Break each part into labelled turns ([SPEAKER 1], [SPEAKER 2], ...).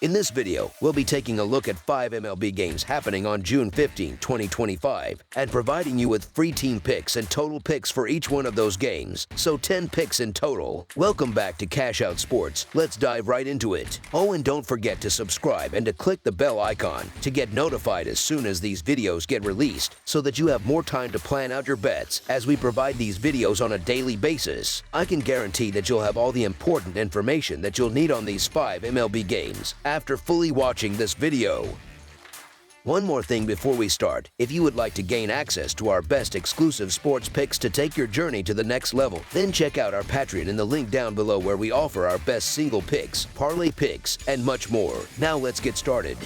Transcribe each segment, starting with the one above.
[SPEAKER 1] In this video, we'll be taking a look at 5 MLB games happening on June 15, 2025, and providing you with free team picks and total picks for each one of those games, so 10 picks in total. Welcome back to Cash Out Sports. Let's dive right into it. Oh, and don't forget to subscribe and to click the bell icon to get notified as soon as these videos get released, so that you have more time to plan out your bets as we provide these videos on a daily basis. I can guarantee that you'll have all the important information that you'll need on these 5 MLB games after fully watching this video. One more thing before we start. If you would like to gain access to our best exclusive sports picks to take your journey to the next level, then check out our Patreon in the link down below, where we offer our best single picks, parlay picks, and much more. Now let's get started.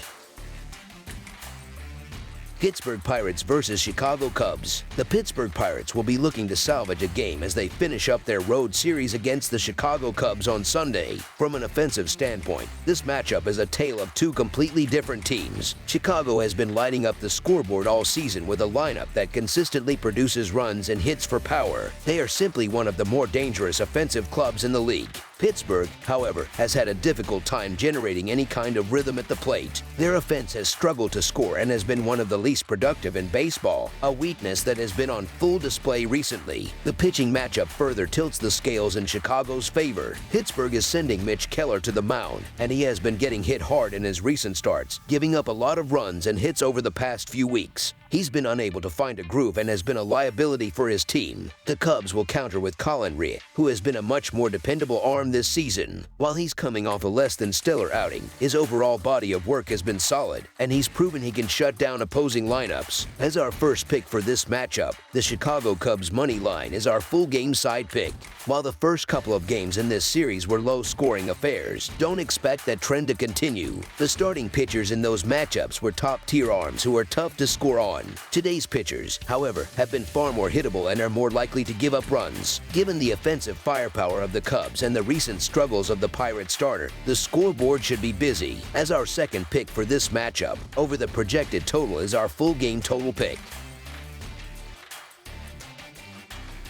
[SPEAKER 1] Pittsburgh Pirates versus Chicago Cubs. The Pittsburgh Pirates will be looking to salvage a game as they finish up their road series against the Chicago Cubs on Sunday. From an offensive standpoint, this matchup is a tale of two completely different teams. Chicago has been lighting up the scoreboard all season with a lineup that consistently produces runs and hits for power. They are simply one of the more dangerous offensive clubs in the league. Pittsburgh, however, has had a difficult time generating any kind of rhythm at the plate. Their offense has struggled to score and has been one of the least productive in baseball, a weakness that has been on full display recently. The pitching matchup further tilts the scales in Chicago's favor. Pittsburgh is sending Mitch Keller to the mound, and he has been getting hit hard in his recent starts, giving up a lot of runs and hits over the past few weeks. He's been unable to find a groove and has been a liability for his team. The Cubs will counter with Colin Rea, who has been a much more dependable arm this season. While he's coming off a less than stellar outing, his overall body of work has been solid, and he's proven he can shut down opposing lineups. As our first pick for this matchup, the Chicago Cubs money line is our full game side pick. While the first couple of games in this series were low-scoring affairs, don't expect that trend to continue. The starting pitchers in those matchups were top-tier arms who are tough to score on. Today's pitchers, however, have been far more hittable and are more likely to give up runs. Given the offensive firepower of the Cubs and the recent struggles of the Pirates starter, the scoreboard should be busy. As our second pick for this matchup, over the projected total is our full game total pick.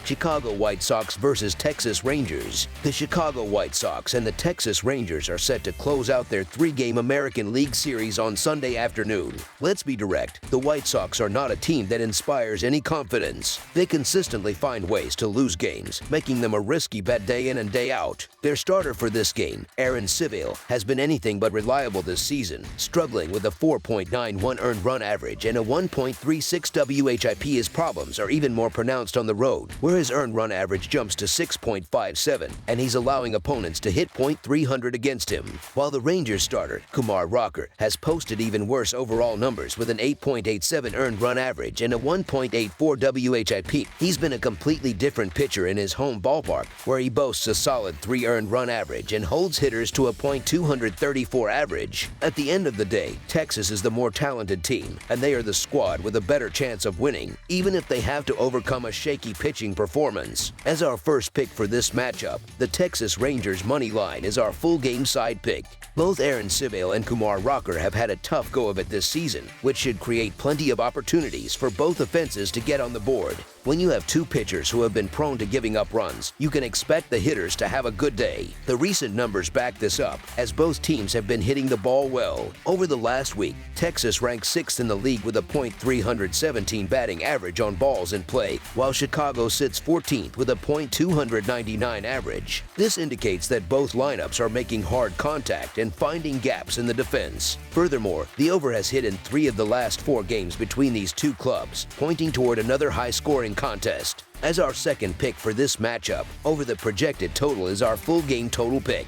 [SPEAKER 1] Chicago White Sox versus Texas Rangers. The Chicago White Sox and the Texas Rangers are set to close out their 3-game American League Series on Sunday afternoon. Let's be direct, the White Sox are not a team that inspires any confidence. They consistently find ways to lose games, making them a risky bet day in and day out. Their starter for this game, Aaron Civale, has been anything but reliable this season, struggling with a 4.91 earned run average and a 1.36 WHIP. His problems are even more pronounced on the road, where his earned run average jumps to 6.57, and he's allowing opponents to hit .300 against him. While the Rangers starter, Kumar Rocker, has posted even worse overall numbers with an 8.87 earned run average and a 1.84 WHIP. He's been a completely different pitcher in his home ballpark, where he boasts a solid 3 earned run average and holds hitters to a .234 average. At the end of the day, Texas is the more talented team, and they are the squad with a better chance of winning, even if they have to overcome a shaky pitching performance. As our first pick for this matchup, the Texas Rangers money line is our full game side pick. Both Aaron Civale and Kumar Rocker have had a tough go of it this season, which should create plenty of opportunities for both offenses to get on the board. When you have two pitchers who have been prone to giving up runs, you can expect the hitters to have a good day. The recent numbers back this up, as both teams have been hitting the ball well. Over the last week, Texas ranked 6th in the league with a .317 batting average on balls in play, while Chicago sits 14th with a .299 average. This indicates that both lineups are making hard contact and finding gaps in the defense. Furthermore, the over has hit in 3 of the last 4 games between these two clubs, pointing toward another high-scoring contest. As our second pick for this matchup, over the projected total is our full game total pick.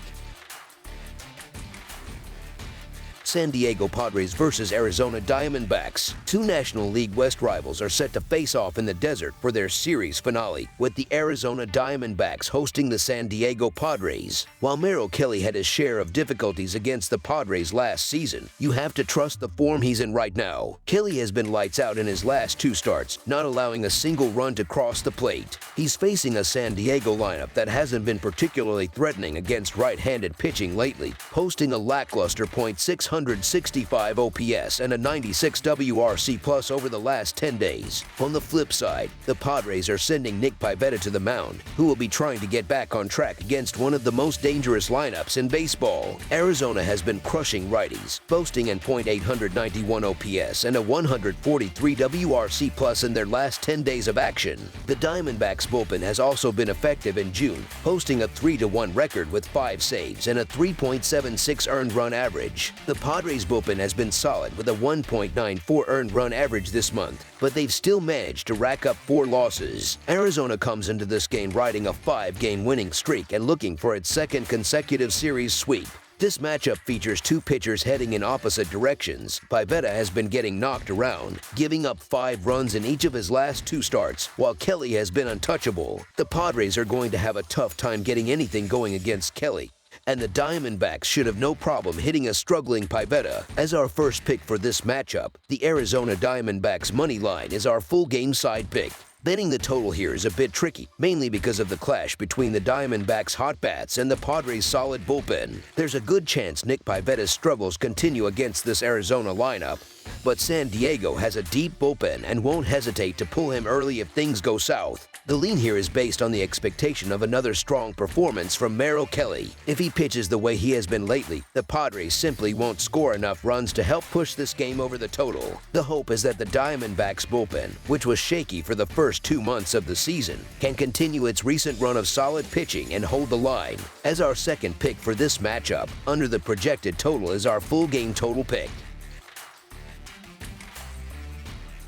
[SPEAKER 1] San Diego Padres versus Arizona Diamondbacks. Two National League West rivals are set to face off in the desert for their series finale, with the Arizona Diamondbacks hosting the San Diego Padres. While Merrill Kelly had his share of difficulties against the Padres last season, you have to trust the form he's in right now. Kelly has been lights out in his last 2 starts, not allowing a single run to cross the plate. He's facing a San Diego lineup that hasn't been particularly threatening against right-handed pitching lately, posting a lackluster .600 .465 OPS and a 96 WRC plus over the last 10 days. On the flip side, the Padres are sending Nick Pivetta to the mound, who will be trying to get back on track against one of the most dangerous lineups in baseball. Arizona has been crushing righties, boasting an .891 OPS and a 143 WRC plus in their last 10 days of action. The Diamondbacks bullpen has also been effective in June, posting a 3-1 record with 5 saves and a 3.76 earned run average. The Padres bullpen has been solid with a 1.94 earned run average this month, but they've still managed to rack up 4 losses. Arizona comes into this game riding a 5-game winning streak and looking for its second consecutive series sweep. This matchup features 2 pitchers heading in opposite directions. Pivetta has been getting knocked around, giving up 5 runs in each of his last 2 starts, while Kelly has been untouchable. The Padres are going to have a tough time getting anything going against Kelly, and the Diamondbacks should have no problem hitting a struggling Pivetta. As our first pick for this matchup, the Arizona Diamondbacks money line is our full game side pick. Betting the total here is a bit tricky, mainly because of the clash between the Diamondbacks' hot bats and the Padres' solid bullpen. There's a good chance Nick Pivetta's struggles continue against this Arizona lineup, but San Diego has a deep bullpen and won't hesitate to pull him early if things go south. The lean here is based on the expectation of another strong performance from Merrill Kelly. If he pitches the way he has been lately, the Padres simply won't score enough runs to help push this game over the total. The hope is that the Diamondbacks bullpen, which was shaky for the first 2 months of the season, can continue its recent run of solid pitching and hold the line. As our second pick for this matchup, under the projected total is our full game total pick.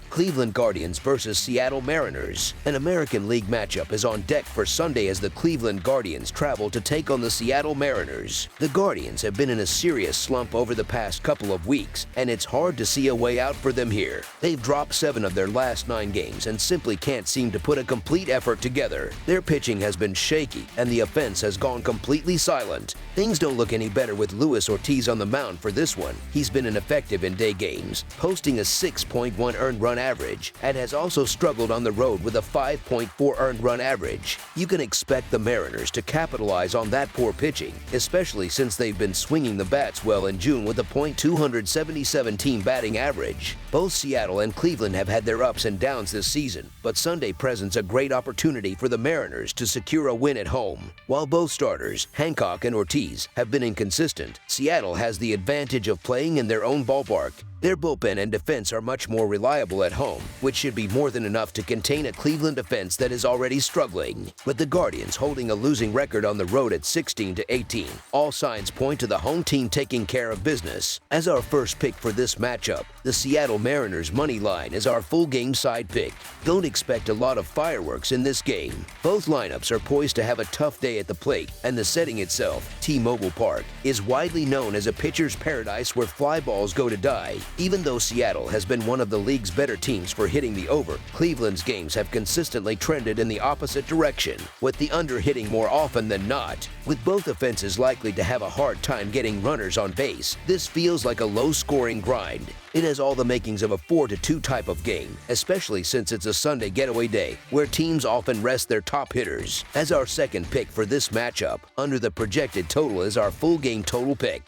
[SPEAKER 1] Cleveland Guardians versus Seattle Mariners. An American League matchup is on deck for Sunday as the Cleveland Guardians travel to take on the Seattle Mariners. The Guardians have been in a serious slump over the past couple of weeks, and it's hard to see a way out for them here. They've dropped 7 of their last 9 games and simply can't seem to put a complete effort together. Their pitching has been shaky, and the offense has gone completely silent. Things don't look any better with Luis Ortiz on the mound for this one. He's been ineffective in day games, posting a 6.1 earned run average, and has also struggled on the road with a 5.4 earned run average. You can expect the Mariners to capitalize on that poor pitching, especially since they've been swinging the bats well in June with a .277 team batting average. Both Seattle and Cleveland have had their ups and downs this season, but Sunday presents a great opportunity for the Mariners to secure a win at home. While both starters, Hancock and Ortiz, have been inconsistent, Seattle has the advantage of playing in their own ballpark. Their bullpen and defense are much more reliable at home, which should be more than enough to contain a Cleveland defense that is already struggling. With the Guardians holding a losing record on the road at 16-18, all signs point to the home team taking care of business. As our first pick for this matchup, the Seattle Mariners money line is our full game side pick. Don't expect a lot of fireworks in this game. Both lineups are poised to have a tough day at the plate, and the setting itself, T-Mobile Park, is widely known as a pitcher's paradise where fly balls go to die. Even though Seattle has been one of the league's better teams for hitting the over, Cleveland's games have consistently trended in the opposite direction, with the under hitting more often than not. With both offenses likely to have a hard time getting runners on base, this feels like a low-scoring grind. It has all the makings of a 4-2 type of game, especially since it's a Sunday getaway day, where teams often rest their top hitters. As our second pick for this matchup, under the projected total is our full game total pick.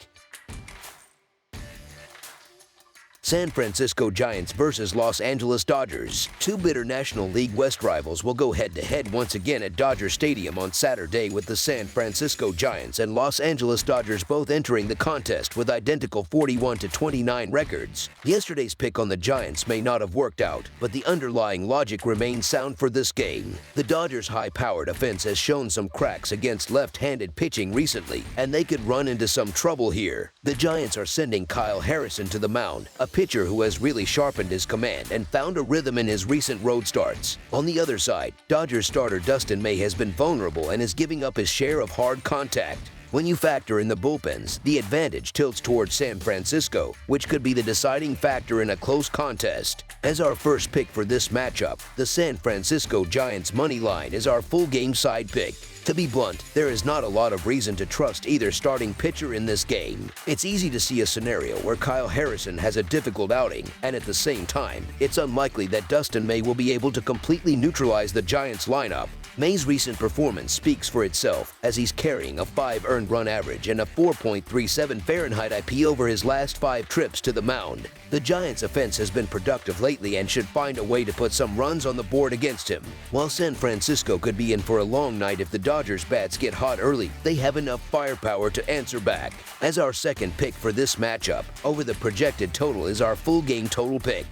[SPEAKER 1] San Francisco Giants versus Los Angeles Dodgers. 2 bitter National League West rivals will go head-to-head once again at Dodger Stadium on Saturday, with the San Francisco Giants and Los Angeles Dodgers both entering the contest with identical 41-29 records. Yesterday's pick on the Giants may not have worked out, but the underlying logic remains sound for this game. The Dodgers' high-powered offense has shown some cracks against left-handed pitching recently, and they could run into some trouble here. The Giants are sending Kyle Harrison to the mound, a pitcher who has really sharpened his command and found a rhythm in his recent road starts. On the other side, Dodgers starter Dustin May has been vulnerable and is giving up his share of hard contact. When you factor in the bullpens, the advantage tilts towards San Francisco, which could be the deciding factor in a close contest. As our first pick for this matchup, the San Francisco Giants money line is our full game side pick. To be blunt, there is not a lot of reason to trust either starting pitcher in this game. It's easy to see a scenario where Kyle Harrison has a difficult outing, and at the same time, it's unlikely that Dustin May will be able to completely neutralize the Giants lineup. May's recent performance speaks for itself as he's carrying a 5 earned run average and a 4.37 Fahrenheit IP over his last 5 trips to the mound. The Giants' offense has been productive lately and should find a way to put some runs on the board against him. While San Francisco could be in for a long night if the Dodgers' bats get hot early, they have enough firepower to answer back. As our second pick for this matchup, over the projected total is our full game total pick.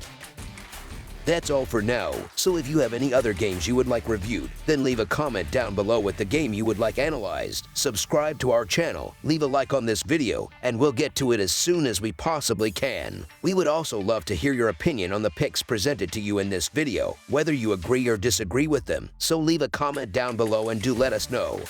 [SPEAKER 1] That's all for now, so if you have any other games you would like reviewed, then leave a comment down below with the game you would like analyzed. Subscribe to our channel, leave a like on this video, and we'll get to it as soon as we possibly can. We would also love to hear your opinion on the picks presented to you in this video, whether you agree or disagree with them, so leave a comment down below and do let us know.